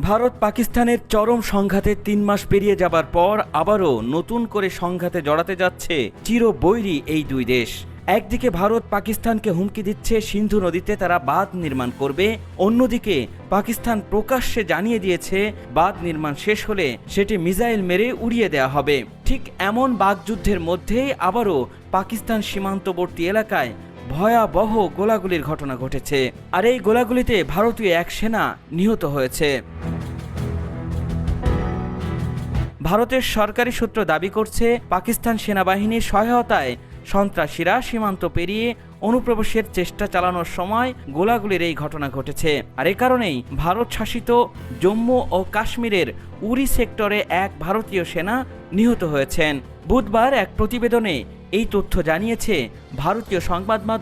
ভারত পাকিস্তানের চরম সংঘাতে ৩ মাস পেরিয়ে যাবার পর আবারও নতুন করে সংঘাতে জড়াতে যাচ্ছে চিরবৈরী এই দুই দেশ। একদিকে ভারত পাকিস্তানকে হুমকি দিচ্ছে সিন্ধু নদীতে তারা বাঁধ নির্মাণ করবে, অন্যদিকে পাকিস্তান প্রকাশ্যে জানিয়ে দিয়েছে বাঁধ নির্মাণ শেষ হলে সেটি মিসাইল মেরে উড়িয়ে দেওয়া হবে। ঠিক এমন বাকযুদ্ধের মধ্যেই আবারও পাকিস্তান সীমান্তবর্তী এলাকায় ভয়াবহ গোলাগুলির ঘটনা ঘটেছে, আর এই গোলাগুলিতে ভারতীয় এক সেনা নিহত হয়েছে। ভারতের সরকারি সূত্র দাবি করছে পাকিস্তান সেনাবাহিনীর সহায়তায় সন্ত্রাসীরা সীমান্ত পেরিয়ে অনুপ্রবেশের চেষ্টা চালানোর সময় গোলাগুলির এই ঘটনা ঘটেছে। আর এ কারণেই ভারত শাসিত জম্মু ও কাশ্মীরের উরি সেক্টরে এক ভারতীয় সেনা নিহত হয়েছেন। বুধবার এক প্রতিবেদনে এই তথ্য জানিয়েছে ভারতীয় সংবাদ মাধ্যম